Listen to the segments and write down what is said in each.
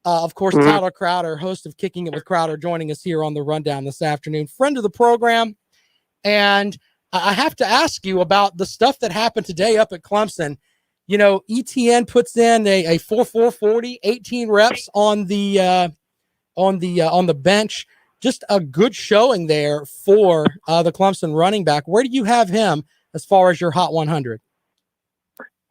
Of course, Tyler Crowder, host of Kicking It with Crowder, joining us here on the Rundown this afternoon. Friend of the program. And I have to ask you about the stuff that happened today up at Clemson. You know, ETN puts in a 4.40, 18 reps on the bench. Just a good showing there for the Clemson running back. Where do you have him as far as your Hot 100?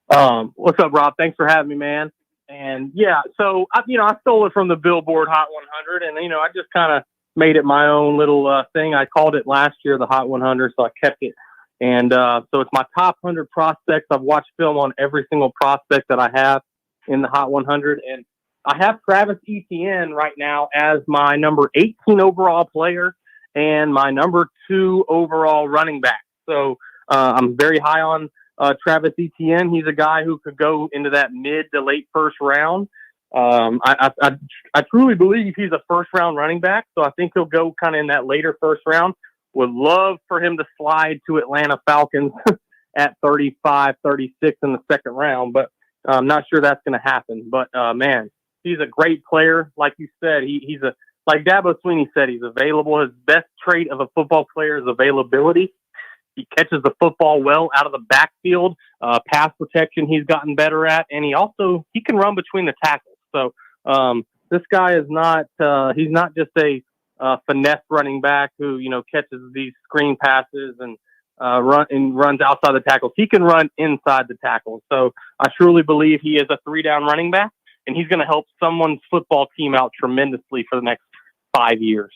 What's up, Rob? Thanks for having me, man. And yeah, so I stole it from the Billboard Hot 100, and I just kind of made it my own little thing. I called it last year the Hot 100, so I kept it. And so it's my top 100 prospects. I've watched film on every single prospect that I have in the Hot 100, and I have Travis Etienne right now as my number 18 overall player and my number 2 overall running back. So I'm very high on Travis Etienne. He's a guy who could go into that mid to late first round. I truly believe he's a first round running back. So I think he'll go kind of in that later first round. Would love for him to slide to Atlanta Falcons at 35, 36 in the second round, but I'm not sure that's going to happen. But man, he's a great player. Like you said, like Dabo Swinney said, he's available. His best trait of a football player is availability. He catches the football well out of the backfield. Pass protection he's gotten better at, and he can run between the tackles. So this guy is not he's not just a finesse running back who catches these screen passes and runs outside the tackles. He can run inside the tackles. So I truly believe he is a 3-down running back, and he's going to help someone's football team out tremendously for the next 5 years.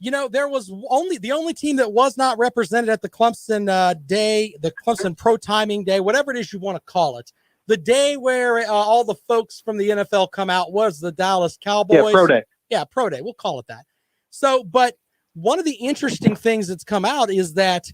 There was the only team that was not represented at the Clemson day, the Clemson Pro Timing Day, whatever it is you want to call it. The day where all the folks from the NFL come out was the Dallas Cowboys. Yeah, Pro Day. Yeah, Pro Day. We'll call it that. So, but one of the interesting things that's come out is that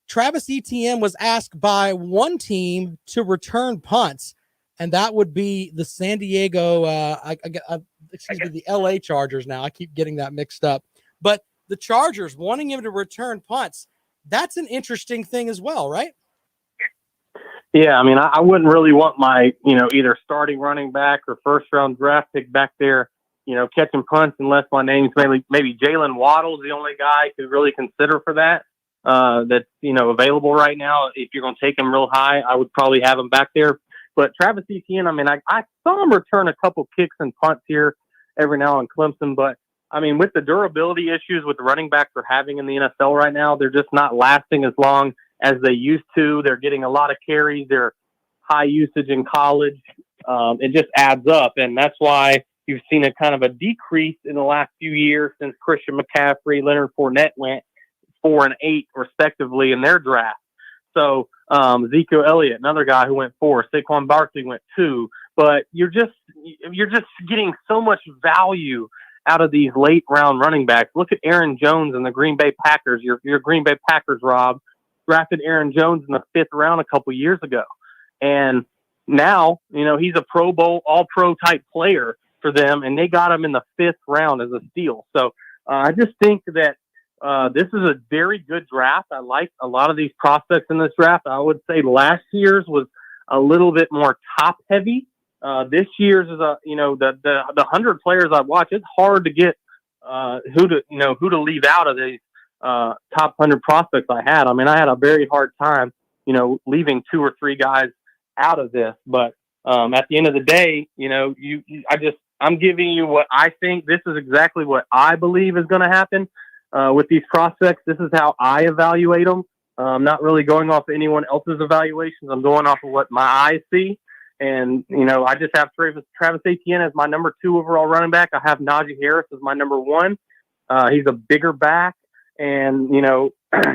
Travis Etienne was asked by one team to return punts, and that would be the San Diego, the LA Chargers now. I keep getting that mixed up. But the Chargers wanting him to return punts, that's an interesting thing as well, right? Yeah, I mean, I wouldn't really want my, either starting running back or first-round draft pick back there, catching punts unless my name's maybe Jalen Waddle's the only guy I could really consider for that. That's, available right now. If you're going to take him real high, I would probably have him back there. But Travis Etienne, I mean, I saw him return a couple kicks and punts here every now in Clemson, but I mean, with the durability issues with the running backs we're having in the NFL right now, they're just not lasting as long as they used to. They're getting a lot of carries. They're high usage in college. It just adds up. And that's why you've seen a kind of a decrease in the last few years since Christian McCaffrey, Leonard Fournette went 4 and 8 respectively in their draft. So Ezekiel Elliott, another guy who went 4, Saquon Barkley went 2, but you're just getting so much value out of these late round running backs. Look at Aaron Jones and the Green Bay Packers. Your Green Bay Packers, Rob, drafted Aaron Jones in the 5th round a couple years ago. And now, he's a Pro Bowl, all-pro type player for them, and they got him in the 5th round as a steal. So I just think that this is a very good draft. I like a lot of these prospects in this draft. I would say last year's was a little bit more top-heavy. This year's is the 100 players I watch. It's hard to get who to leave out of these top 100 prospects I had. I mean, I had a very hard time, leaving 2 or 3 guys out of this. But at the end of the day, I'm giving you what I think. This is exactly what I believe is going to happen with these prospects. This is how I evaluate them. I'm not really going off of anyone else's evaluations. I'm going off of what my eyes see. And, I just have Travis Etienne as my number 2 overall running back. I have Najee Harris as my number 1. He's a bigger back. And,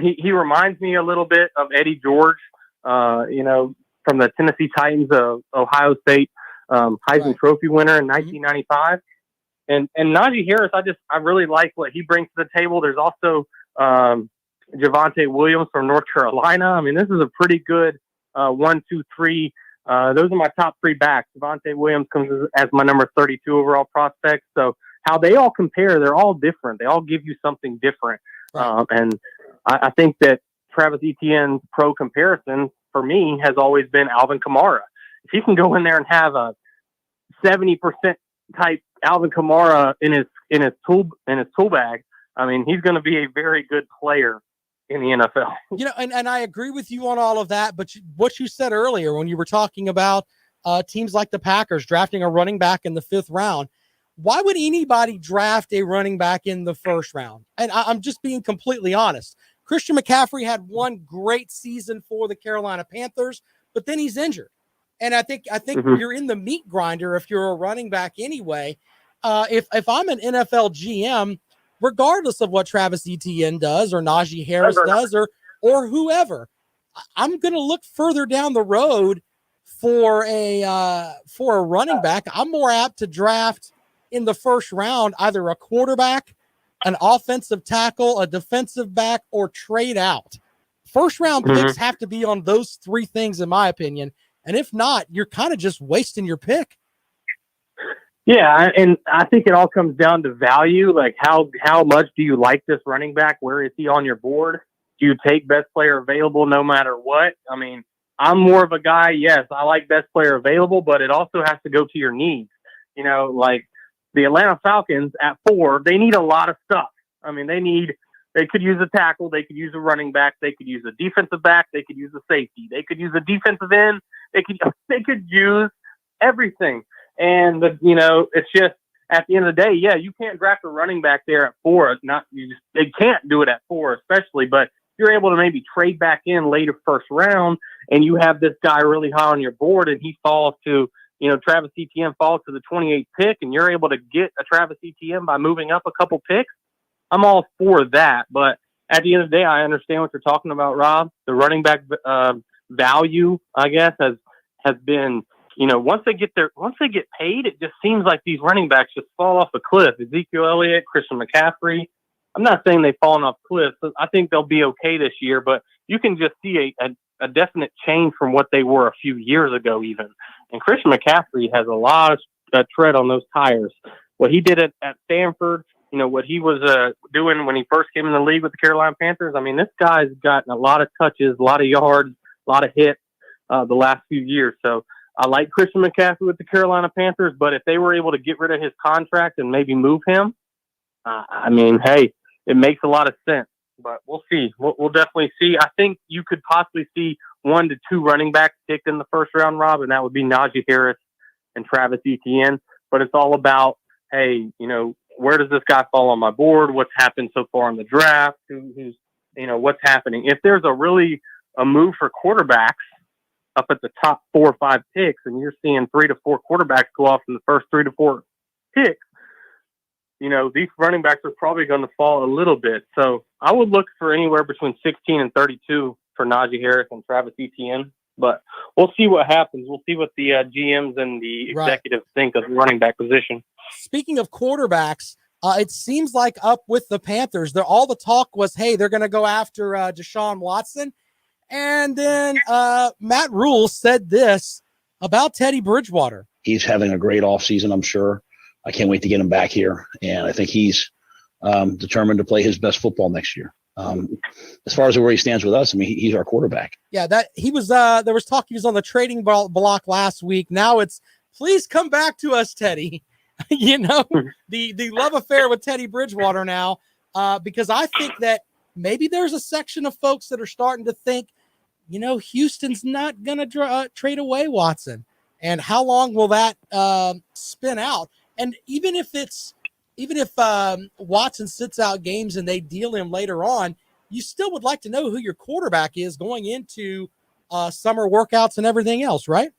he reminds me a little bit of Eddie George, from the Tennessee Titans of Ohio State, Heisman Trophy winner in 1995. And Najee Harris, I really like what he brings to the table. There's also Javonte Williams from North Carolina. I mean, this is a pretty good 1, 2, 3. Those are my top 3 backs. Javonte Williams comes as my number 32 overall prospect. So how they all compare, they're all different. They all give you something different. Right. And I think that Travis Etienne's pro comparison for me has always been Alvin Kamara. If he can go in there and have a 70% type Alvin Kamara in his tool bag, I mean, he's going to be a very good player in the NFL. And I agree with you on all of that. But what you said earlier when you were talking about teams like the Packers drafting a running back in the 5th round, why would anybody draft a running back in the 1st round? And I'm just being completely honest. Christian McCaffrey had one great season for the Carolina Panthers, but then he's injured. And I think you're in the meat grinder if you're a running back anyway. If I'm an NFL GM, regardless of what Travis Etienne does or Najee Harris does or whoever, I'm going to look further down the road for a running back. I'm more apt to draft in the 1st round either a quarterback, an offensive tackle, a defensive back, or trade out. 1st round picks have to be on those 3 things, in my opinion. And if not, you're kind of just wasting your pick. Yeah, and I think it all comes down to value. Like how much do you like this running back? Where is he on your board? Do you take best player available no matter what? I mean, I'm more of a guy, yes, I like best player available, but it also has to go to your needs. Like the Atlanta Falcons at 4, they need a lot of stuff. I mean, they could use a tackle, they could use a running back, they could use a defensive back, they could use a safety, they could use a defensive end, they could use everything. And it's just at the end of the day, yeah, you can't draft a running back there at 4. They can't do it at 4, especially. But you're able to maybe trade back in later 1st round, and you have this guy really high on your board, and he falls to Travis Etienne falls to the 28th pick, and you're able to get a Travis Etienne by moving up a couple picks. I'm all for that, but at the end of the day, I understand what you're talking about, Rob. The running back value, I guess, has been. Once they get paid, it just seems like these running backs just fall off a cliff. Ezekiel Elliott, Christian McCaffrey. I'm not saying they've fallen off cliffs. I think they'll be okay this year, but you can just see a definite change from what they were a few years ago even. And Christian McCaffrey has a lot of tread on those tires. What he did at Stanford, what he was doing when he first came in the league with the Carolina Panthers. I mean, this guy's gotten a lot of touches, a lot of yards, a lot of hits the last few years. So I like Christian McCaffrey with the Carolina Panthers, but if they were able to get rid of his contract and maybe move him, I mean, hey, it makes a lot of sense. But we'll see. We'll definitely see. I think you could possibly see 1 to 2 running backs picked in the 1st round, Rob, and that would be Najee Harris and Travis Etienne. But it's all about, hey, where does this guy fall on my board? What's happened so far in the draft? Who's what's happening? If there's a move for quarterbacks up at the top 4 or 5 picks, and you're seeing 3 to 4 quarterbacks go off in the first 3 to 4 picks, these running backs are probably going to fall a little bit. So I would look for anywhere between 16 and 32 for Najee Harris and Travis Etienne. But we'll see what happens. We'll see what the GMs and the executives think of the running back position. Speaking of quarterbacks, it seems like up with the Panthers, all the talk was, hey, they're going to go after Deshaun Watson. And then Matt Rule said this about Teddy Bridgewater. He's having a great offseason, I'm sure. I can't wait to get him back here. And I think he's determined to play his best football next year. As far as where he stands with us, I mean, he's our quarterback. Yeah, that he was. There was talk he was on the trading block last week. Now it's, please come back to us, Teddy. The love affair with Teddy Bridgewater now, because I think that maybe there's a section of folks that are starting to think, Houston's not going to trade away Watson. And how long will that spin out? And even if Watson sits out games and they deal him later on, you still would like to know who your quarterback is going into summer workouts and everything else, right?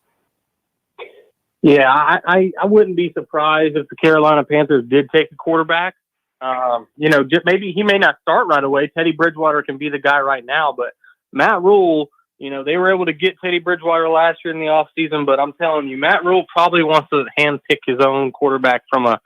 Yeah, I wouldn't be surprised if the Carolina Panthers did take a quarterback. Just maybe he may not start right away. Teddy Bridgewater can be the guy right now, but Matt Rule, they were able to get Teddy Bridgewater last year in the offseason, but I'm telling you, Matt Rule probably wants to handpick his own quarterback from an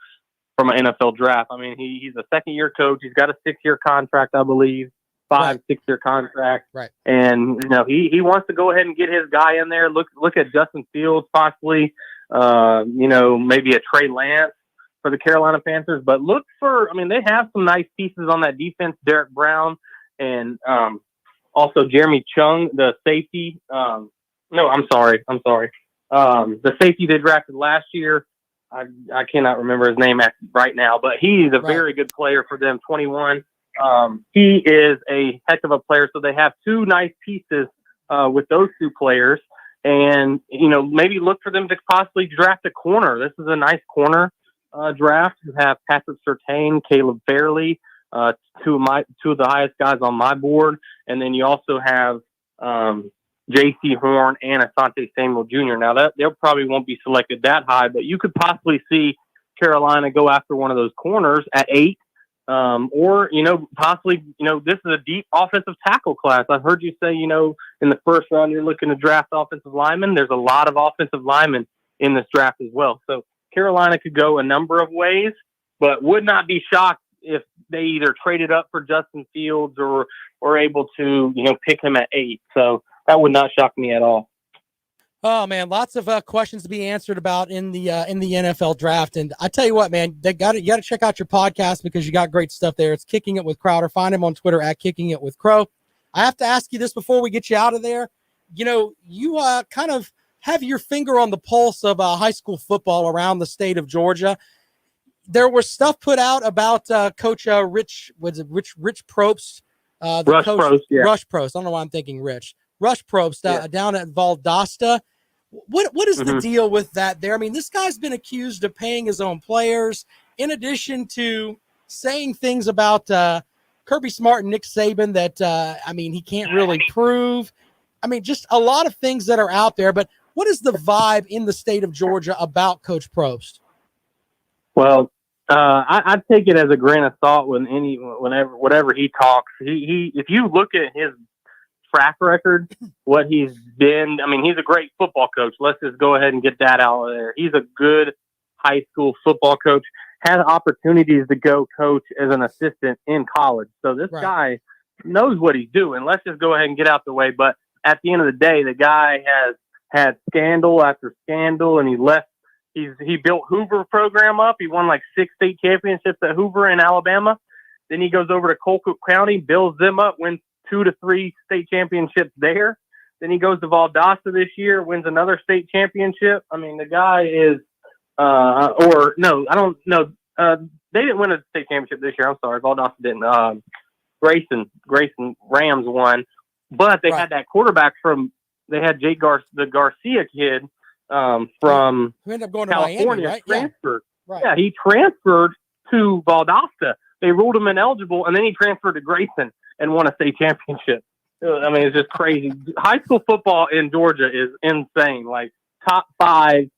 NFL draft. I mean, he's a second-year coach. He's got a 6-year contract, I believe, 6-year contract. Right. And, he wants to go ahead and get his guy in there. Look at Justin Fields possibly, maybe a Trey Lance for the Carolina Panthers. But they have some nice pieces on that defense, Derek Brown and also Jeremy Chung, the safety. The safety they drafted last year. I cannot remember his name right now, but he's a very good player for them. 21. He is a heck of a player. So they have two nice pieces with those two players, and maybe look for them to possibly draft a corner. This is a nice corner draft. You have Patrick Surtain, Caleb Fairley, two of the highest guys on my board, and then you also have J.C. Horn and Asante Samuel Jr. Now they probably won't be selected that high, but you could possibly see Carolina go after one of those corners at 8, or possibly this is a deep offensive tackle class. I've heard you say in the first round you're looking to draft offensive linemen. There's a lot of offensive linemen in this draft as well. So Carolina could go a number of ways, but would not be shocked if they either traded up for Justin Fields or able to pick him at 8. So that would not shock me at all. Oh man, lots of questions to be answered about in the NFL draft. And I tell you what, man, you got to check out your podcast because you got great stuff there. It's Kicking It with Crowder. Find him on Twitter at Kicking It with Crow. I have to ask you this before we get you out of there. You kind of have your finger on the pulse of high school football around the state of Georgia. There was stuff put out about Coach Rich Probst, Rush Probst. Rush Probst. I don't know why I'm thinking Rich. Rush Probst down at Valdosta. What is the deal with that there? I mean, this guy's been accused of paying his own players, in addition to saying things about Kirby Smart and Nick Saban that, he can't really prove. I mean, just a lot of things that are out there. But what is the vibe in the state of Georgia about Coach Probst? Well, I take it as a grain of salt whatever he talks. He if you look at his track record, what he's been, he's a great football coach. Let's just go ahead and get that out of there. He's a good high school football coach, has opportunities to go coach as an assistant in college. So this guy knows what he's doing. Let's just go ahead and get out the way. But at the end of the day, the guy has had scandal after scandal, and he built Hoover program up. He won like 6 state championships at Hoover in Alabama. Then he goes over to Colquitt County, builds them up, wins 2 to 3 state championships there. Then he goes to Valdosta this year, wins another state championship. The guy is, I don't know. They didn't win a state championship this year. I'm sorry. Valdosta didn't. Grayson Rams won, but they had that quarterback they had the Garcia kid, from who ended up going California, to Miami, right? transferred. Yeah, he transferred to Valdosta. They ruled him ineligible, and then he transferred to Grayson and won a state championship. It's just crazy. High school football in Georgia is insane. Like top 5,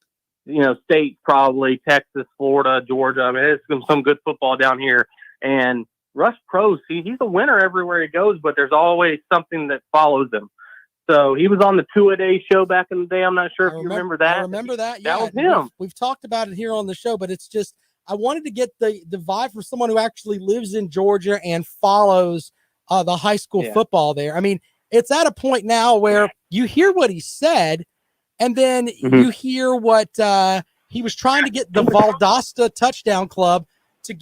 states probably: Texas, Florida, Georgia. It's some good football down here. And Rush Probst, he's a winner everywhere he goes, but there's always something that follows him. So he was on the 2-A-Day show back in the day. I'm not sure if you remember that. I remember that. Yeah, that was him. We've talked about it here on the show, but it's just I wanted to get the vibe for someone who actually lives in Georgia and follows the high school football there. It's at a point now where you hear what he said, and then you hear what he was trying to get the Valdosta Touchdown Club to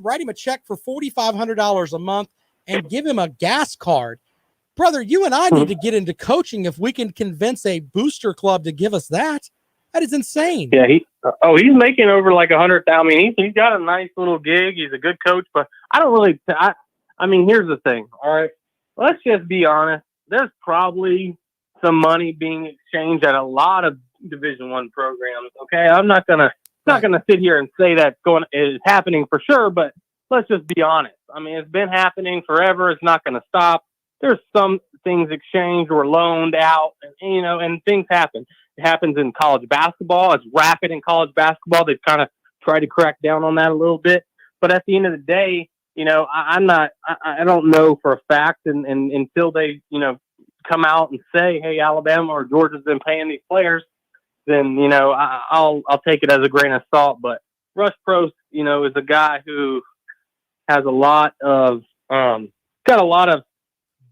write him a check for $4,500 a month and give him a gas card. Brother, you and I need to get into coaching if we can convince a booster club to give us that. That is insane. Yeah, he's making over like 100,000. He's got a nice little gig. He's a good coach, but I don't really. Here's the thing. All right, let's just be honest. There's probably some money being exchanged at a lot of Division I programs. Okay, I'm not gonna sit here and say that is happening for sure, but let's just be honest. It's been happening forever. It's not going to stop. There's some things exchanged or loaned out, and things happen. It happens in college basketball. It's rapid in college basketball. They've kind of tried to crack down on that a little bit. But at the end of the day, I don't know for a fact, and until they, come out and say, hey, Alabama or Georgia's been paying these players, then, I'll take it as a grain of salt. But Rush Probst, is a guy who has a lot of, got a lot of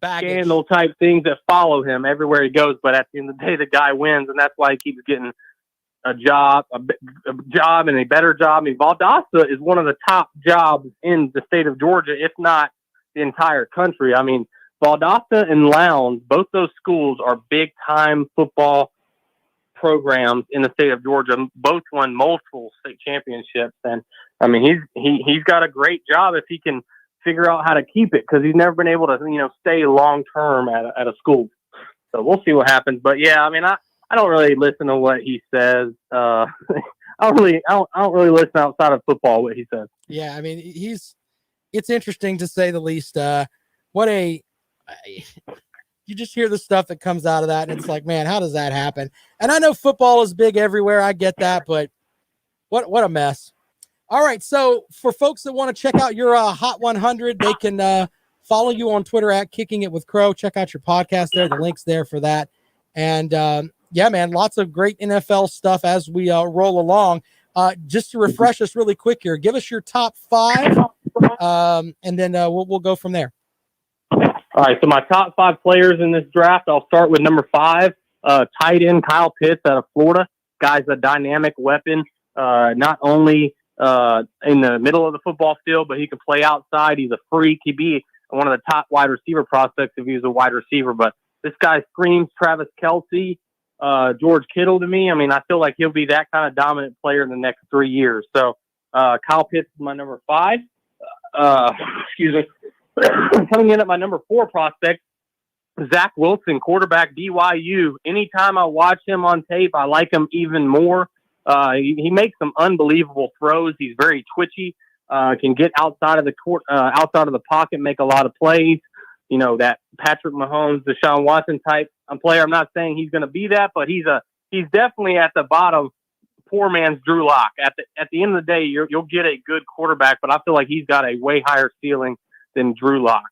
scandal type things that follow him everywhere he goes. But at the end of the day, the guy wins, and that's why he keeps getting a job and a better job. Valdosta is one of the top jobs in the state of Georgia, if not the entire country. Valdosta and Lowndes, both those schools are big time football programs in the state of Georgia. Both won multiple state championships. And I mean, he's got a great job if he can figure out how to keep it, because he's never been able to, stay long-term at a school. So we'll see what happens. But yeah, I mean, I don't really listen to what he says. I don't really listen outside of football what he says. Yeah, I mean, it's interesting to say the least. You just hear the stuff that comes out of that, and it's like, man, how does that happen? And I know football is big everywhere. I get that, but what a mess. All right, so for folks that want to check out your Hot 100, they can follow you on Twitter at Kicking It with Crow. Check out your podcast there. The link's there for that. And, yeah, man, lots of great NFL stuff as we roll along. Just to refresh us really quick here, give us your top 5, and then we'll go from there. All right, so my top 5 players in this draft, I'll start with number 5, tight end Kyle Pitts out of Florida. Guy's a dynamic weapon, not only in the middle of the football field, but he can play outside. He's a freak. He'd be one of the top wide receiver prospects if he was a wide receiver. But this guy screams Travis Kelce, George Kittle to me. I mean, I feel like he'll be that kind of dominant player in the next 3 years. So Kyle Pitts is my number 5. Excuse me. Coming in at my number 4 prospect, Zach Wilson, quarterback, BYU. Anytime I watch him on tape, I like him even more. He makes some unbelievable throws. He's very twitchy. Can get outside of the court, outside of the pocket, make a lot of plays. That Patrick Mahomes, Deshaun Watson type player. I'm not saying he's going to be that, but he's definitely at the bottom. Poor man's Drew Lock. At the end of the day, you'll get a good quarterback, but I feel like he's got a way higher ceiling than Drew Lock.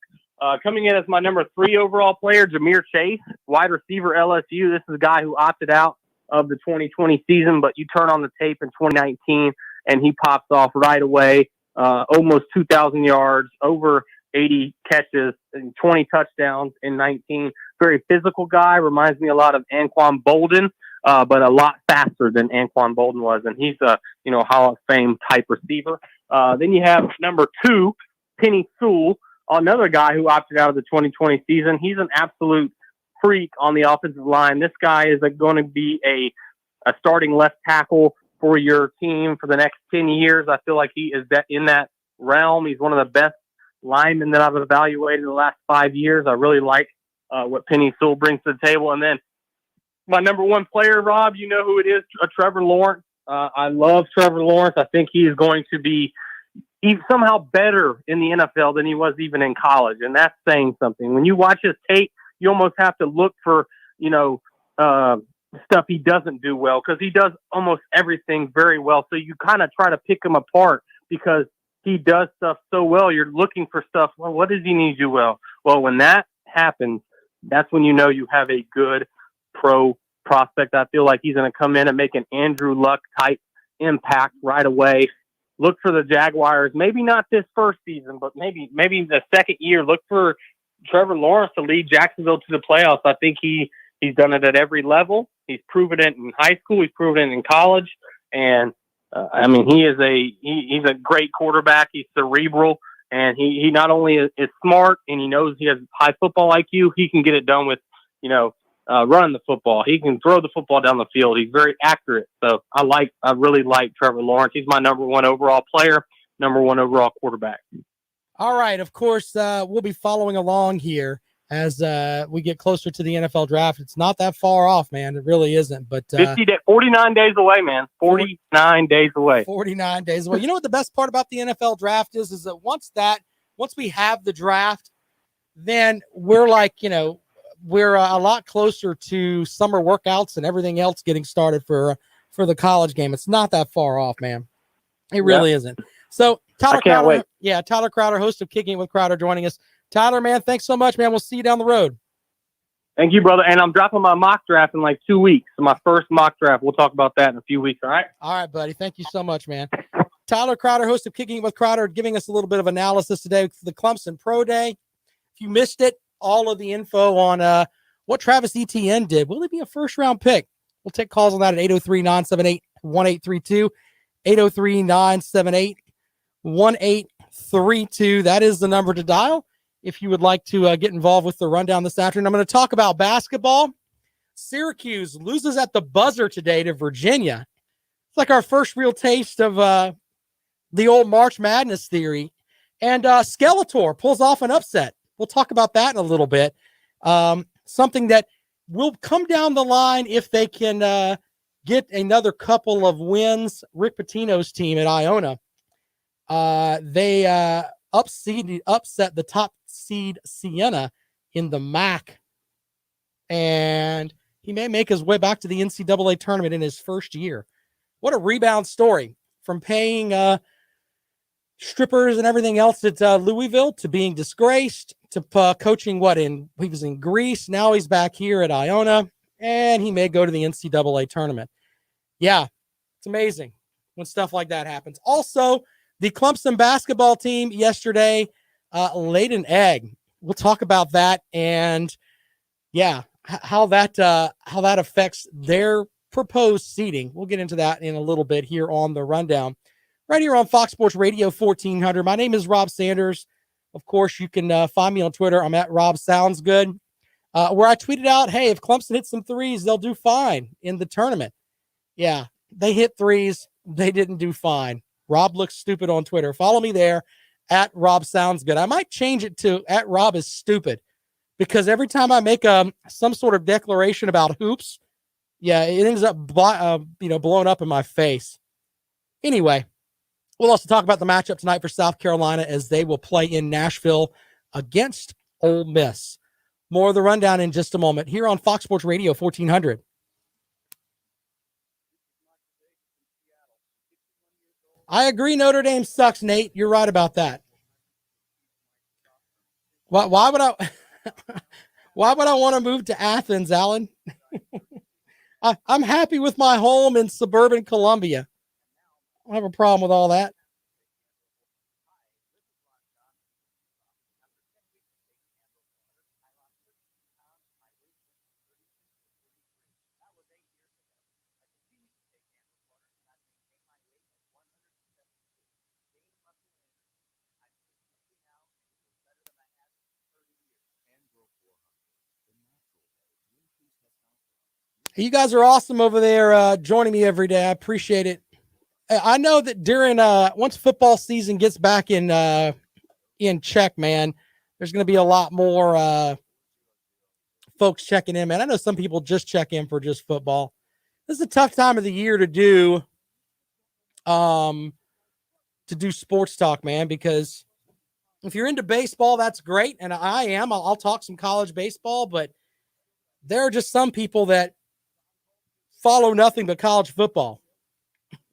Coming in as my number 3 overall player, Ja'Marr Chase, wide receiver, LSU. This is a guy who opted out of the 2020 season, but you turn on the tape in 2019 and he pops off right away. Almost 2,000 yards, over 80 catches, and 20 touchdowns in 19. Very physical guy. Reminds me a lot of Anquan Bolden, but a lot faster than Anquan Bolden was. And he's a, Hall of Fame type receiver. Then you have number 2, Penny Sewell, another guy who opted out of the 2020 season. He's an absolute freak on the offensive line. This guy is going to be a starting left tackle for your team for the next 10 years. I feel like he is in that realm. He's one of the best linemen that I've evaluated in the last 5 years. I really like what Penny Sewell brings to the table. And then my number 1 player, Rob, you know who it is, Trevor Lawrence. I love Trevor Lawrence. I think he is going to be somehow better in the NFL than he was even in college. And that's saying something. When you watch his tape, you almost have to look for, stuff he doesn't do well, because he does almost everything very well. So you kind of try to pick him apart because he does stuff so well. You're looking for stuff. Well, what does he need to do well? Well, when that happens, that's when you know you have a good pro prospect. I feel like he's going to come in and make an Andrew Luck type impact right away. Look for the Jaguars, maybe not this first season, but maybe the second year. Look for Trevor Lawrence to lead Jacksonville to the playoffs. I think he's done it at every level. He's proven it in high school. He's proven it in college. And he's a great quarterback. He's cerebral, and he not only is smart and he knows he has high football IQ, he can get it done with, running the football. He can throw the football down the field. He's very accurate. So I really like Trevor Lawrence. He's my number 1 overall player, number 1 overall quarterback. All right. Of course, we'll be following along here as we get closer to the NFL draft. It's not that far off, man. It really isn't. But 49 days away, man. 49 days away. 49 days away. You know what the best part about the NFL draft is that once we have the draft, then we're like, we're a lot closer to summer workouts and everything else getting started for the college game. It's not that far off, man. It really isn't. So Tyler Crowder, Tyler Crowder, host of Kicking It with Crowder, joining us. Tyler, man, thanks so much, man. We'll see you down the road. Thank you, brother. And I'm dropping my mock draft in like 2 weeks. So my first mock draft. We'll talk about that in a few weeks. All right. All right, buddy. Thank you so much, man. Tyler Crowder, host of Kicking It with Crowder, giving us a little bit of analysis today for the Clemson Pro Day. If you missed it, all of the info on what Travis Etienne did. Will he be a first-round pick? We'll take calls on that at 803-978-1832, 803-978-1832. That is the number to dial if you would like to get involved with the rundown this afternoon. I'm going to talk about basketball. Syracuse loses at the buzzer today to Virginia. It's like our first real taste of the old March Madness theory. And Skeletor pulls off an upset. We'll talk about that in a little bit. Something that will come down the line if they can get another couple of wins. Rick Pitino's team at Iona. They upset the top seed Siena in the MAC. And he may make his way back to the NCAA tournament in his first year. What a rebound story from paying strippers and everything else at Louisville to being disgraced to coaching he was in Greece. Now he's back here at Iona, and he may go to the NCAA tournament. Yeah, it's amazing when stuff like that happens. Also, the Clemson basketball team yesterday laid an egg. We'll talk about that and how that affects their proposed seeding. We'll get into that in a little bit here on the rundown. Right here on Fox Sports Radio 1400. My name is Rob Sanders. Of course, you can find me on Twitter. I'm at Rob Sounds Good, where I tweeted out, hey, if Clemson hits some threes, they'll do fine in the tournament. Yeah, they hit threes. They didn't do fine. Rob looks stupid on Twitter. Follow me there at Rob Sounds Good. I might change it to at Rob is stupid because every time I make some sort of declaration about hoops, it ends up blowing up in my face. Anyway, we'll also talk about the matchup tonight for South Carolina as they will play in Nashville against Ole Miss. More of the rundown in just a moment here on Fox Sports Radio 1400. I agree Notre Dame sucks, Nate. You're right about that. Why would I want to move to Athens, Alan? I'm happy with my home in suburban Columbia. I don't have a problem with all that. You guys are awesome over there joining me every day. I appreciate it. I know that during once football season gets back in check, man, there's going to be a lot more folks checking in, man. I know some people just check in for just football. This is a tough time of the year to do sports talk, man, because if you're into baseball, that's great, and I am. I'll talk some college baseball, but there are just some people that follow nothing but college football.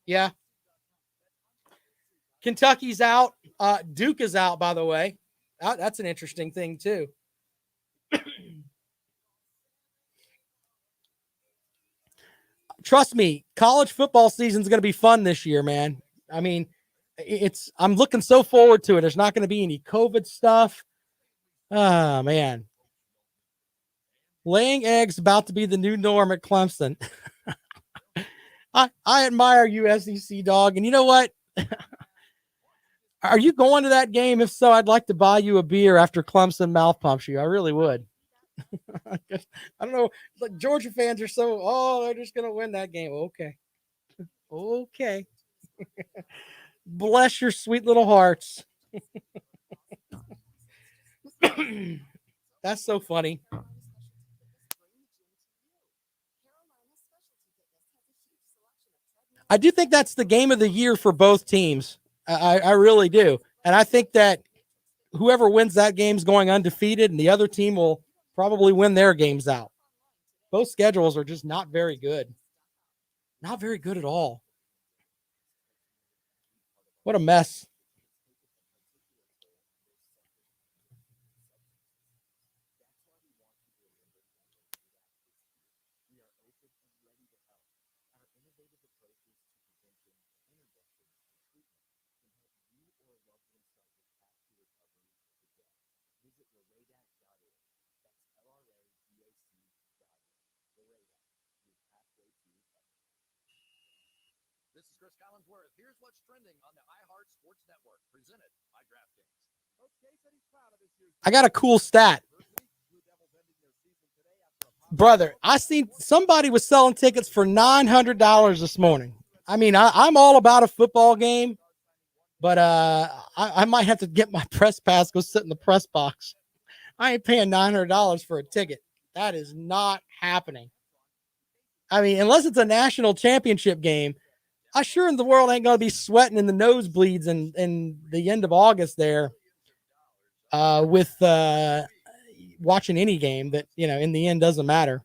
Yeah. Kentucky's out. Duke is out, by the way. That's an interesting thing, too. Trust me, college football season is going to be fun this year, man. I mean, I'm looking so forward to it. There's not going to be any COVID stuff. Oh, man. Laying eggs about to be the new norm at Clemson. I admire you, SEC dog. And you know what? Are you going to that game? If so, I'd like to buy you a beer after Clemson mouth pumps you. I really would. I don't know. Like Georgia fans are they're just going to win that game. Okay. Okay. Bless your sweet little hearts. That's so funny. I do think that's the game of the year for both teams. I really do. And I think that whoever wins that game is going undefeated, and the other team will probably win their games out. Both schedules are just not very good. Not very good at all. What a mess. This is Chris Collinsworth. Here's what's trending on the iHeart Sports Network, presented by DraftKings. I got a cool stat. Brother, I seen somebody was selling tickets for $900 this morning. I mean, I'm all about a football game, but I might have to get my press pass, go sit in the press box. I ain't paying $900 for a ticket. That is not happening. I mean, unless it's a national championship game, I sure in the world ain't going to be sweating in the nosebleeds in the end of August there with watching any game that, in the end doesn't matter.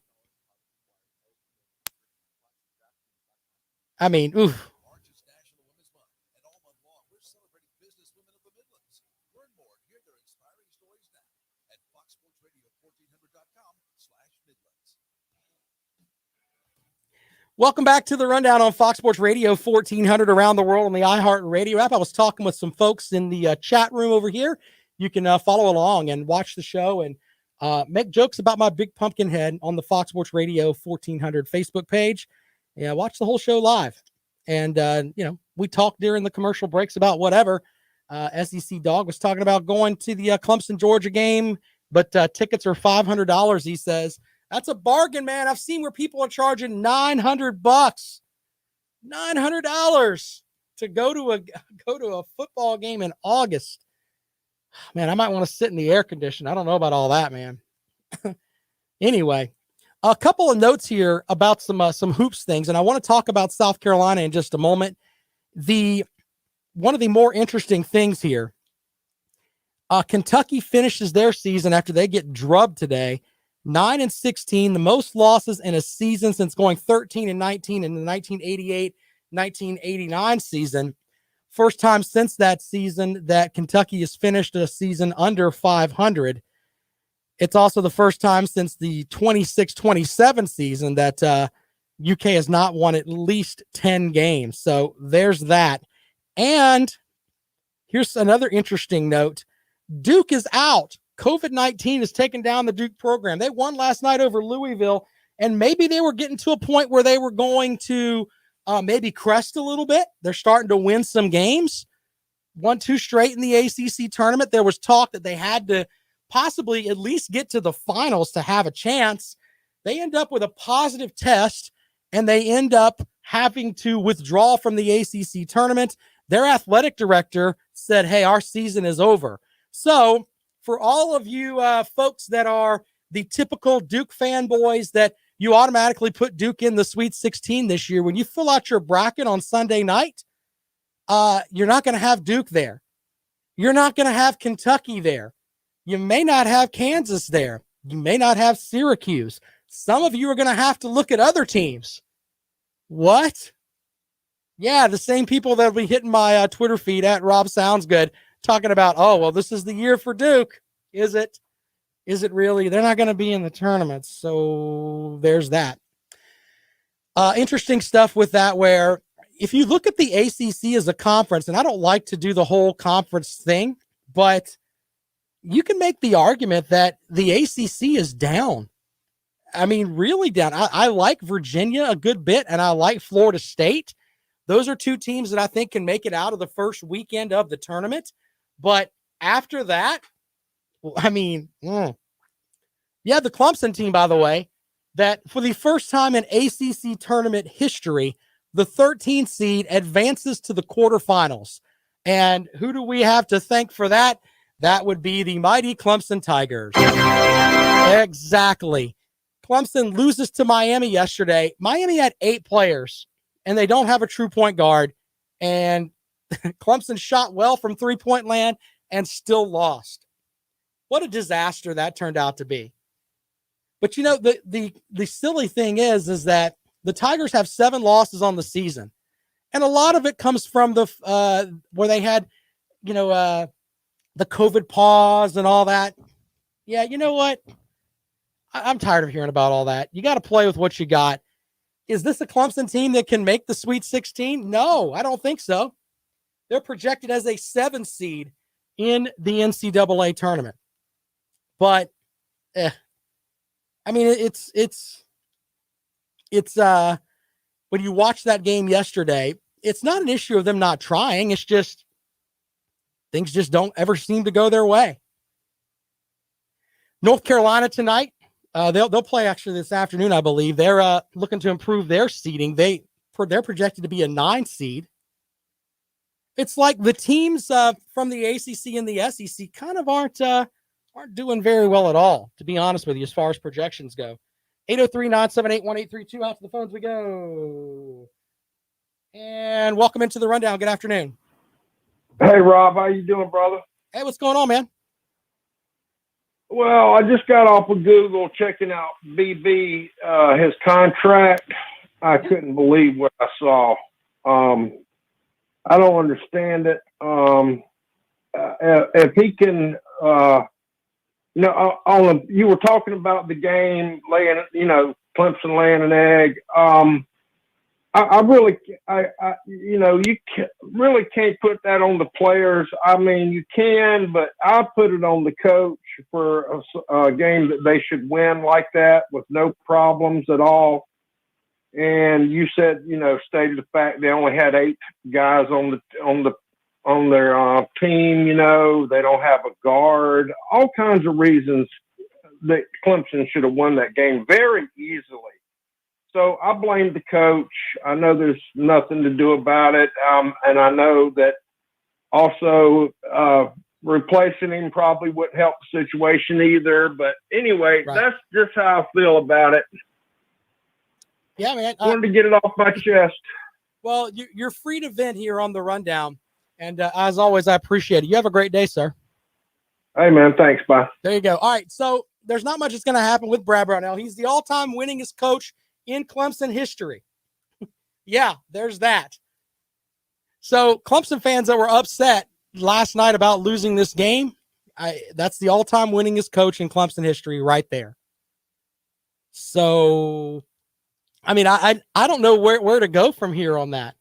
I mean, oof. March is National Women's Month, and all month long we're celebrating business women of the Midlands. Learn more and hear their inspiring stories now at foxsportsradio1400.com/Midlands. Welcome back to the Rundown on Fox Sports Radio 1400 around the world on the iHeart Radio app. I was talking with some folks in the chat room over here. You can follow along and watch the show and make jokes about my big pumpkin head on the Fox Sports Radio 1400 Facebook page. Yeah, watch the whole show live. And, we talked during the commercial breaks about whatever. SEC Dog was talking about going to the Clemson, Georgia game, but tickets are $500, he says. That's a bargain, man. I've seen where people are charging $900, $900 to go to a football game in August. Man, I might want to sit in the air conditioner. I don't know about all that, man. Anyway, a couple of notes here about some hoops things, and I want to talk about South Carolina in just a moment. One of the more interesting things here, Kentucky finishes their season after they get drubbed today, 9-16, the most losses in a season since going 13-19 in the 1988-1989 season. First time since that season that Kentucky has finished a season under 500. It's also the first time since the 26-27 season that UK has not won at least 10 games. So there's that. And here's another interesting note. Duke is out. COVID-19 has taken down the Duke program. They won last night over Louisville, and maybe they were getting to a point where they were going to maybe crest a little bit. They're starting to win some games. 1-2 straight in the ACC tournament. There was talk that they had to possibly at least get to the finals to have a chance. They end up with a positive test, and they end up having to withdraw from the ACC tournament. Their athletic director said, hey, our season is over. So for all of you folks that are the typical Duke fanboys that you automatically put Duke in the Sweet 16 this year, when you fill out your bracket on Sunday night, you're not going to have Duke there. You're not going to have Kentucky there. You may not have Kansas there. You may not have Syracuse. Some of you are going to have to look at other teams. What? Yeah, the same people that will be hitting my Twitter feed at Rob Sounds Good talking about, oh, well, this is the year for Duke. Is it? Is it really? They're not going to be in the tournament. So there's that. Interesting stuff with that, where if you look at the ACC as a conference, and I don't like to do the whole conference thing, but you can make the argument that the ACC is down. I mean, really down. I like Virginia a good bit, and I like Florida State. Those are two teams that I think can make it out of the first weekend of the tournament. But after that, I mean, yeah, the Clemson team, by the way, that for the first time in ACC tournament history, the 13th seed advances to the quarterfinals. And who do we have to thank for that? That would be the mighty Clemson Tigers. Exactly. Clemson loses to Miami yesterday. Miami had 8 players, and they don't have a true point guard. And Clemson shot well from three-point land and still lost. What a disaster that turned out to be. But, you know, the silly thing is that the Tigers have 7 losses on the season. And a lot of it comes from the where they had, the COVID pause and all that. Yeah, you know what? I'm tired of hearing about all that. You got to play with what you got. Is this a Clemson team that can make the Sweet 16? No, I don't think so. They're projected as a 7 seed in the NCAA tournament. But, I mean, it's when you watch that game yesterday, it's not an issue of them not trying. It's just things just don't ever seem to go their way. North Carolina tonight They'll play actually this afternoon, I believe. They're looking to improve their seeding. They're projected to be a 9 seed. It's like the teams from the ACC and the SEC kind of aren't doing very well at all, to be honest with you, as far as projections go. 803-978-1832. Out to the phones we go. And welcome into the rundown. Good afternoon. Hey, Rob, how you doing, brother? Hey, what's going on, man? Well, I just got off of Google checking out BB, his contract. I couldn't believe what I saw. I don't understand it. If he can, you were talking about the game Clemson laying an egg. You really can't put that on the players. I mean, you can, but I put it on the coach for a game that they should win like that with no problems at all. And you said, stated the fact they only had 8 guys on their team. They don't have a guard. All kinds of reasons that Clemson should have won that game very easily. So I blame the coach. I know there's nothing to do about it. And I know that also replacing him probably wouldn't help the situation either. But anyway, Right. That's just how I feel about it. Yeah, man. I wanted to get it off my chest. Well, you're free to vent here on the rundown. And as always, I appreciate it. You have a great day, sir. Hey, man, thanks. Bye. There you go. All right. So there's not much that's going to happen with Brad Brownell. He's the all-time winningest coach in Clemson history. Yeah, there's that. So Clemson fans that were upset last night about losing this game, that's the all-time winningest coach in Clemson history right there. So, I mean, I don't know where to go from here on that.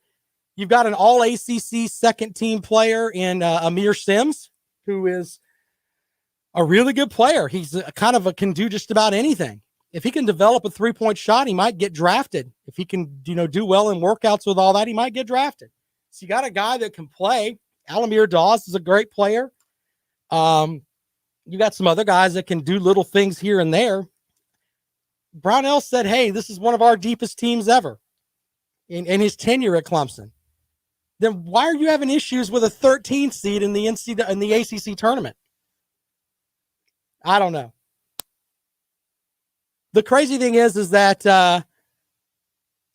You've got an all-ACC second-team player in Amir Sims, who is a really good player. He's can do just about anything. If he can develop a three-point shot, he might get drafted. If he can, do well in workouts with all that, he might get drafted. So you got a guy that can play. Alamir Dawes is a great player. You got some other guys that can do little things here and there. Brownell said, hey, this is one of our deepest teams ever in his tenure at Clemson. Then why are you having issues with a 13 seed in the ACC tournament? I don't know. The crazy thing is that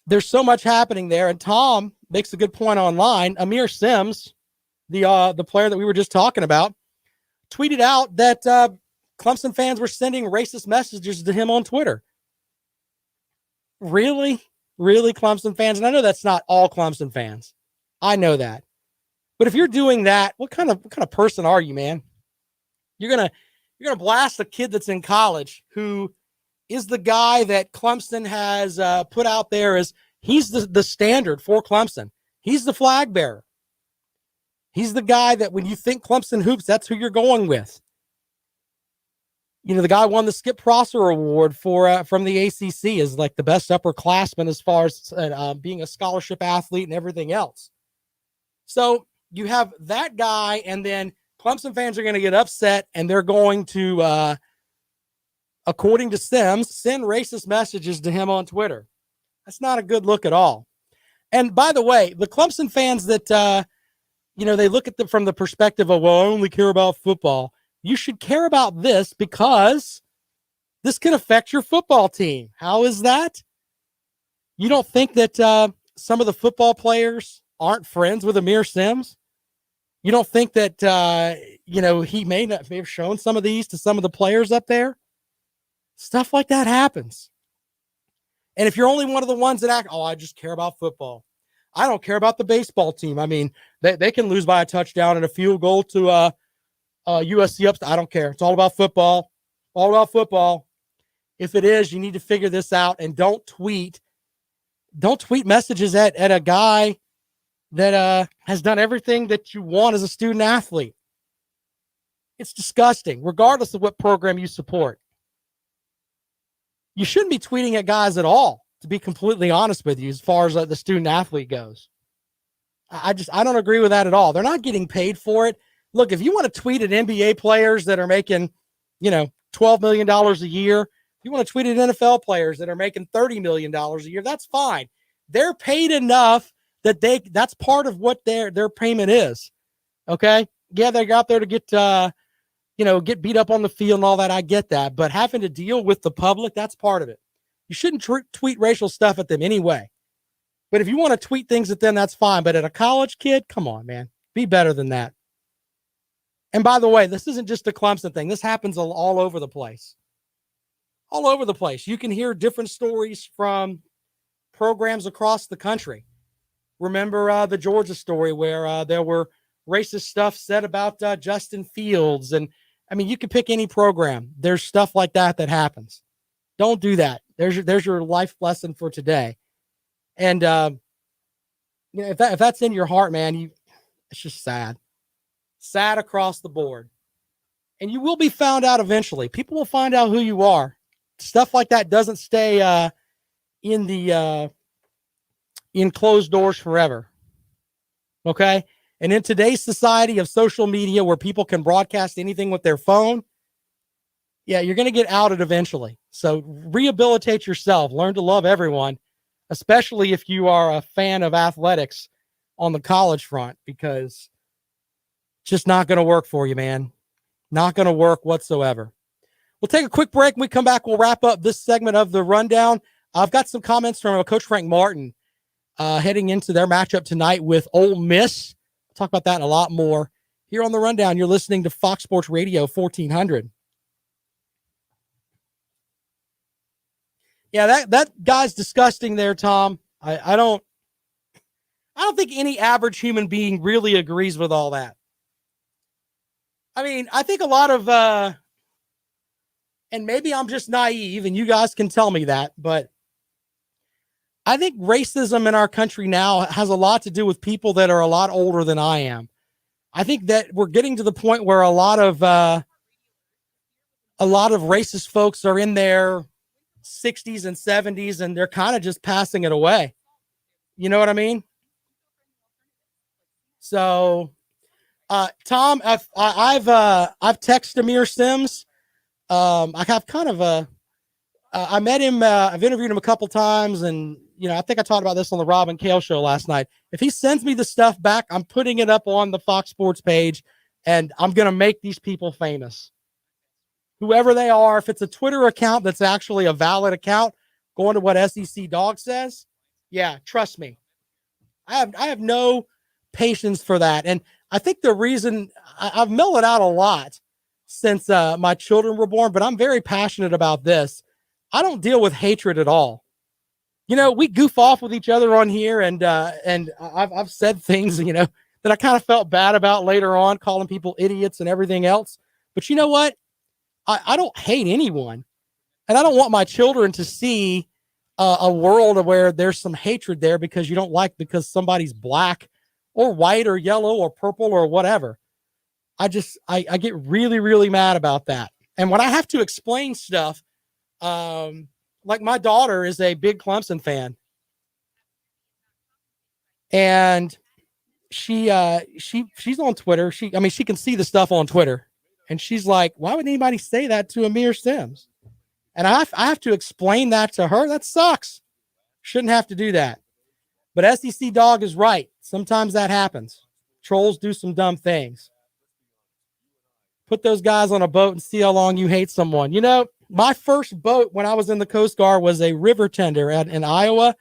there's so much happening there, and Tom makes a good point online. Amir Sims, the player that we were just talking about, tweeted out that Clemson fans were sending racist messages to him on Twitter. Really, Clemson fans? And I know that's not all Clemson fans. I know that, but if you're doing that, what kind of person are you, man? You're gonna blast a kid that's in college who is the guy that Clemson has put out there as he's the standard for Clemson. He's the flag bearer. He's the guy that when you think Clemson hoops, that's who you're going with. The guy won the Skip Prosser Award from the ACC as like the best upperclassman as far as being a scholarship athlete and everything else. So you have that guy, and then Clemson fans are going to get upset, and they're going to, according to Sims, send racist messages to him on Twitter. That's not a good look at all. And by the way, the Clemson fans that, they look at them from the perspective of, well, I only care about football. You should care about this because this can affect your football team. How is that? You don't think that some of the football players aren't friends with Amir Sims? You don't think that, he may have shown some of these to some of the players up there? Stuff like that happens. And if you're only one of the ones that act, I just care about football. I don't care about the baseball team. I mean, they can lose by a touchdown and a field goal to USC upset. I don't care. It's all about football. All about football. If it is, you need to figure this out and don't tweet messages at a guy that has done everything that you want as a student athlete. It's disgusting, regardless of what program you support. You shouldn't be tweeting at guys at all, to be completely honest with you, as far as the student athlete goes. I don't agree with that at all. They're not getting paid for it. Look, if you want to tweet at NBA players that are making, $12 million a year, You want to tweet at NFL players that are making $30 million a year, that's fine. They're paid enough that that's part of what their payment is. Okay. Yeah, they're out there to get get beat up on the field and all that. I get that. But having to deal with the public, that's part of it. You shouldn't tweet racial stuff at them anyway. But if you want to tweet things at them, that's fine. But at a college kid, come on, man. Be better than that. And by the way, this isn't just a Clemson thing. This happens all over the place. All over the place. You can hear different stories from programs across the country. Remember the Georgia story where there were racist stuff said about Justin Fields. And I mean, you can pick any program. There's stuff like that happens. Don't do that. There's your life lesson for today. And if that's in your heart, man, it's just sad. Sad across the board. And you will be found out eventually. People will find out who you are. Stuff like that doesn't stay in closed doors forever. Okay? And in today's society of social media where people can broadcast anything with their phone, yeah, you're going to get outed eventually. So rehabilitate yourself. Learn to love everyone, especially if you are a fan of athletics on the college front, because it's just not going to work for you, man. Not going to work whatsoever. We'll take a quick break. When we come back, we'll wrap up this segment of the rundown. I've got some comments from Coach Frank Martin heading into their matchup tonight with Ole Miss. We'll talk about that and a lot more here on the rundown. You're listening to Fox Sports Radio 1400. Yeah, that guy's disgusting there, Tom. I don't think any average human being really agrees with all that. I mean, I think a lot of and maybe I'm just naive and you guys can tell me that, but I think racism in our country now has a lot to do with people that are a lot older than I am. I think that we're getting to the point where a lot of racist folks are in their 60s and 70s and they're kind of just passing it away. You know what I mean? So, Tom, I've texted Amir Sims. I have kind of I met him. I've interviewed him a couple times, and I think I talked about this on the Rob and Kale show last night. If he sends me the stuff back, I'm putting it up on the Fox Sports page, and I'm gonna make these people famous. Whoever they are, if it's a Twitter account that's actually a valid account, going to what SEC Dog says, yeah, trust me, I have no patience for that. And I think the reason I've mellowed out a lot since my children were born, but I'm very passionate about this. I don't deal with hatred at all. We goof off with each other on here, and I've said things, that I kind of felt bad about later on, calling people idiots and everything else. But you know what? I don't hate anyone, and I don't want my children to see a world where there's some hatred there because you don't like because somebody's black or white or yellow or purple or whatever. I get really, really mad about that. And when I have to explain stuff, like my daughter is a big Clemson fan, and she's on Twitter. She can see the stuff on Twitter, and she's like, why would anybody say that to Amir Sims? And I have to explain that to her. That sucks. Shouldn't have to do that. But SEC Dog is right. Sometimes that happens. Trolls do some dumb things. Put those guys on a boat and see how long you hate someone. My first boat when I was in the Coast Guard was a river tender in Iowa.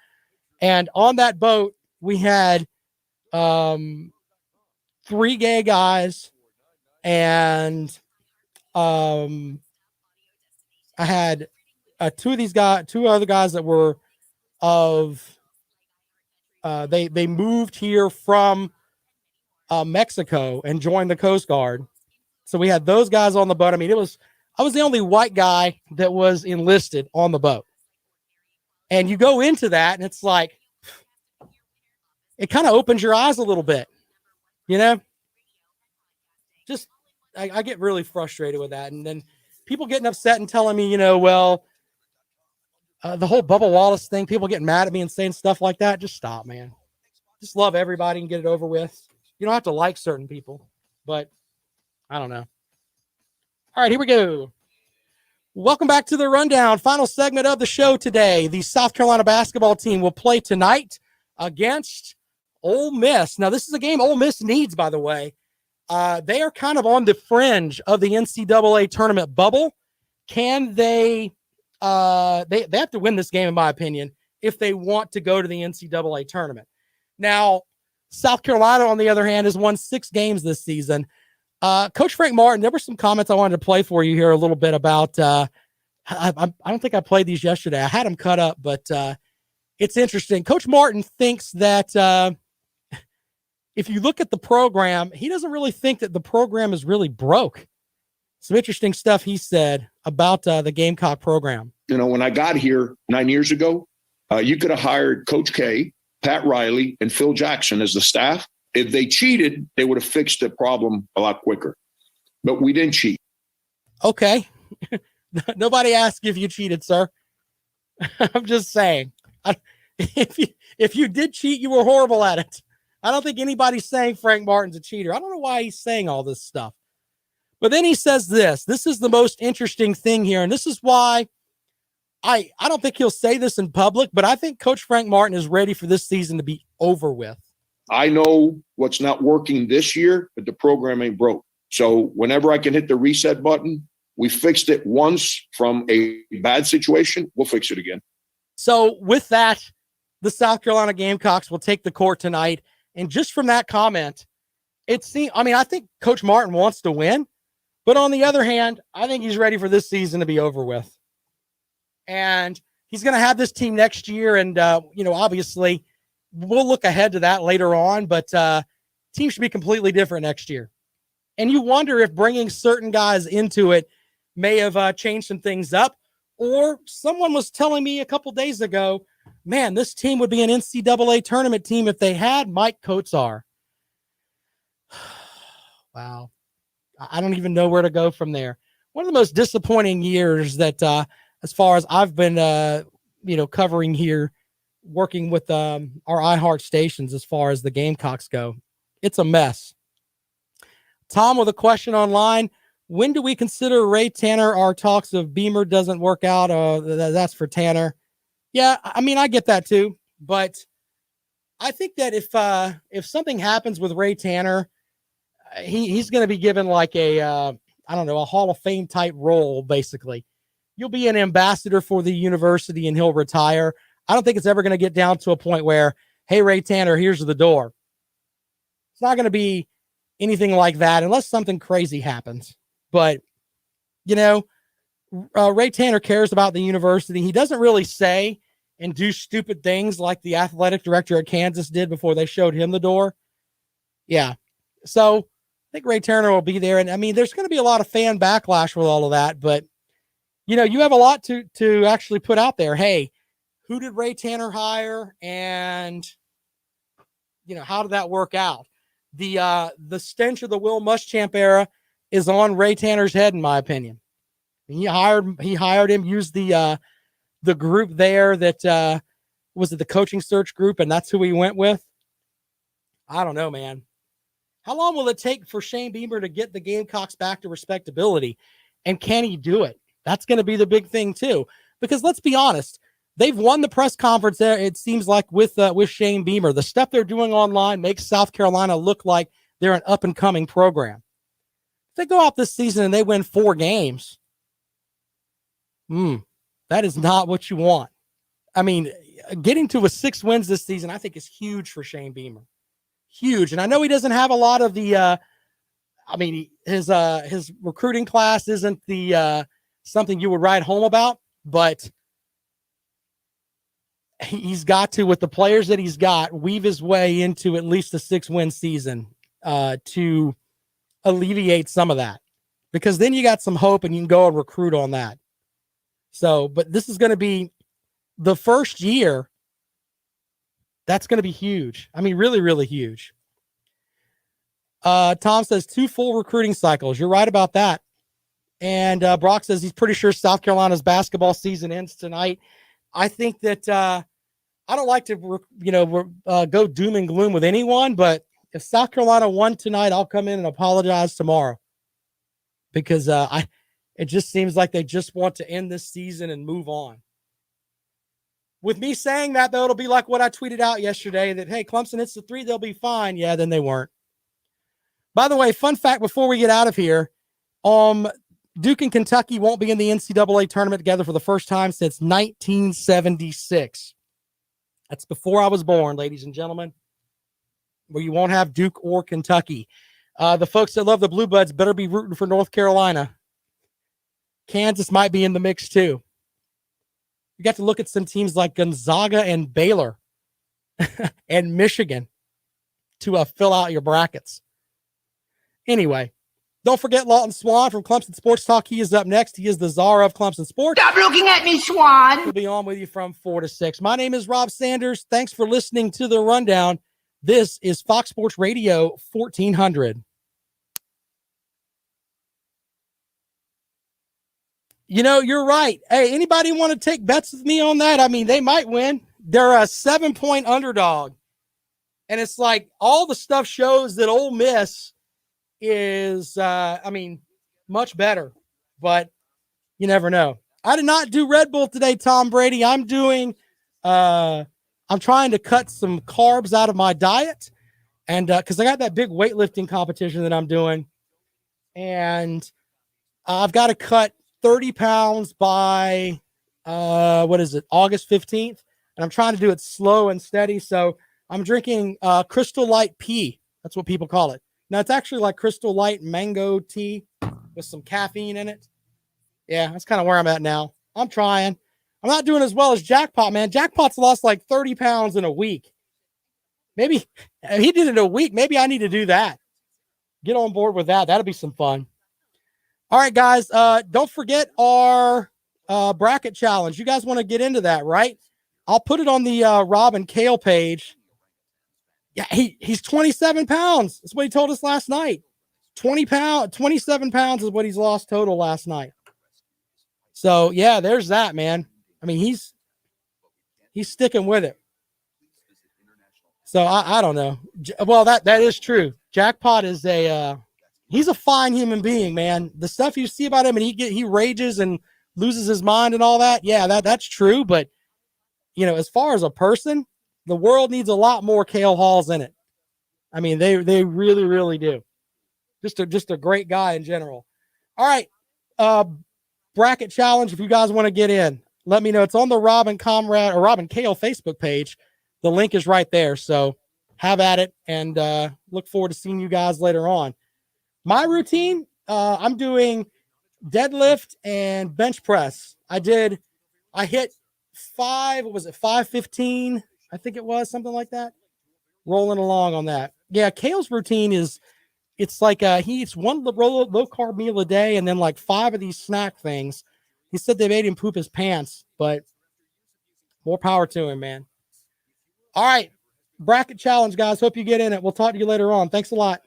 And on that boat, we had 3 gay guys, and I had two other guys that were they moved here from Mexico and joined the Coast Guard. So we had those guys on the boat. I was the only white guy that was enlisted on the boat. And you go into that and it's like, it kind of opens your eyes a little bit, just, I get really frustrated with that. And then people getting upset and telling me, the whole Bubba Wallace thing, people getting mad at me and saying stuff like that. Just stop, man. Just love everybody and get it over with. You don't have to like certain people, but I don't know. All right, here we go. Welcome back to the Rundown. Final segment of the show today. The South Carolina basketball team will play tonight against Ole Miss. Now, this is a game Ole Miss needs, by the way. They are kind of on the fringe of the NCAA tournament bubble. Can they have to win this game, in my opinion, if they want to go to the NCAA tournament. Now, South Carolina, on the other hand, has won 6 games this season. Coach Frank Martin, there were some comments I wanted to play for you here a little bit about, I don't think I played these yesterday. I had them cut up, but it's interesting. Coach Martin thinks that if you look at the program, he doesn't really think that the program is really broke. Some interesting stuff he said about the Gamecock program. You know, when I got here 9 years ago, you could have hired Coach K, Pat Riley, and Phil Jackson as the staff. If they cheated, they would have fixed the problem a lot quicker. But we didn't cheat. Okay. Nobody asked if you cheated, sir. I'm just saying. If you did cheat, you were horrible at it. I don't think anybody's saying Frank Martin's a cheater. I don't know why he's saying all this stuff. But then he says this. This is the most interesting thing here, and this is why I don't think he'll say this in public, but I think Coach Frank Martin is ready for this season to be over with. I know what's not working this year, but the program ain't broke. So whenever I can hit the reset button, we fixed it once from a bad situation, we'll fix it again. So with that, the South Carolina Gamecocks will take the court tonight. And just from that comment, I think Coach Martin wants to win, but on the other hand, I think he's ready for this season to be over with. And he's going to have this team next year. And, obviously we'll look ahead to that later on, but team should be completely different next year. And you wonder if bringing certain guys into it may have changed some things up. Or someone was telling me a couple days ago, man, this team would be an NCAA tournament team if they had Mike Kotsar. Wow. I don't even know where to go from there. One of the most disappointing years that, as far as I've been, covering here, working with our iHeart stations as far as the Gamecocks go. It's a mess. Tom with a question online. When do we consider Ray Tanner? Our talks of Beamer doesn't work out. That's for Tanner. Yeah, I mean, I get that too. But I think that if something happens with Ray Tanner, he's going to be given like a Hall of Fame type role, basically. You'll be an ambassador for the university and he'll retire. I don't think it's ever going to get down to a point where, hey, Ray Tanner, here's the door. It's not going to be anything like that unless something crazy happens. But, Ray Tanner cares about the university. He doesn't really say and do stupid things like the athletic director at Kansas did before they showed him the door. Yeah. So I think Ray Tanner will be there. And I mean, there's going to be a lot of fan backlash with all of that, but you have a lot to actually put out there. Hey, who did Ray Tanner hire? And, how did that work out? The stench of the Will Muschamp era is on Ray Tanner's head, in my opinion. He hired him, used the group there that was it the coaching search group, and that's who he went with. I don't know, man. How long will it take for Shane Beamer to get the Gamecocks back to respectability? And can he do it? That's going to be the big thing too, because let's be honest, they've won the press conference there. It seems like with Shane Beamer, the stuff they're doing online makes South Carolina look like they're an up and coming program. If they go out this season and they win 4 games, that is not what you want. I mean, getting to 6 wins this season, I think is huge for Shane Beamer. Huge. And I know he doesn't have a lot of the, his recruiting class isn't the, something you would write home about, but he's got to, with the players that he's got, weave his way into at least a 6-win season to alleviate some of that, because then you got some hope and you can go and recruit on that. So, but this is going to be the first year. That's going to be huge. I mean, really, really huge. Tom says 2 full recruiting cycles. You're right about that. And Brock says he's pretty sure South Carolina's basketball season ends tonight. I think that I don't like to, go doom and gloom with anyone, but if South Carolina won tonight, I'll come in and apologize tomorrow, because It just seems like they just want to end this season and move on. With me saying that, though, it'll be like what I tweeted out yesterday that, hey, Clemson hits the 3, they'll be fine. Yeah, then they weren't. By the way, fun fact before we get out of here, Duke and Kentucky won't be in the NCAA tournament together for the first time since 1976. That's before I was born, ladies and gentlemen, where you won't have Duke or Kentucky. The folks that love the Blue Bloods better be rooting for North Carolina. Kansas might be in the mix too. You got to look at some teams like Gonzaga and Baylor and Michigan to fill out your brackets. Anyway, don't forget Lawton Swan from Clemson Sports Talk. He is up next. He is the czar of Clemson Sports. Stop looking at me, Swan. We'll be on with you from 4 to 6. My name is Rob Sanders. Thanks for listening to The Rundown. This is Fox Sports Radio 1400. You know, you're right. Hey, anybody want to take bets with me on that? I mean, they might win. They're a 7-point underdog. And it's like all the stuff shows that Ole Miss is, much better. But you never know. I did not do Red Bull today, Tom Brady. I'm trying to cut some carbs out of my diet. And because I got that big weightlifting competition that I'm doing. And I've got to cut 30 pounds by, August 15th. And I'm trying to do it slow and steady. So I'm drinking Crystal Light P. That's what people call it. Now, it's actually like Crystal Light mango tea with some caffeine in it. Yeah, that's kind of where I'm at now. I'm trying. I'm not doing as well as Jackpot, man. Jackpot's lost like 30 pounds in a week. Maybe he did it in a week. Maybe I need to do that. Get on board with that. That'll be some fun. All right, guys. Don't forget our bracket challenge. You guys want to get into that, right? I'll put it on the Rob and Kale page. Yeah, he's 27 pounds. That's what he told us last night. 27 pounds is what he's lost total last night. So, yeah, there's that, man. I mean, he's sticking with it. So, I don't know. Well, that is true. Jackpot is he's a fine human being, man. The stuff you see about him and he rages and loses his mind and all that. Yeah, that's true. But, you know, as far as a person, the world needs a lot more Cale Halls in it. I mean, they really, really do. Just a great guy in general. All right. Bracket challenge. If you guys want to get in, let me know. It's on the Rob and Kale Facebook page. The link is right there. So have at it and look forward to seeing you guys later on. My routine, I'm doing deadlift and bench press. I hit 515? I think it was something like that. Rolling along on that. Yeah, Kale's routine it's like he eats one low carb meal a day and then like 5 of these snack things. He said they made him poop his pants, but more power to him, man. All right. Bracket challenge, guys. Hope you get in it. We'll talk to you later on. Thanks a lot.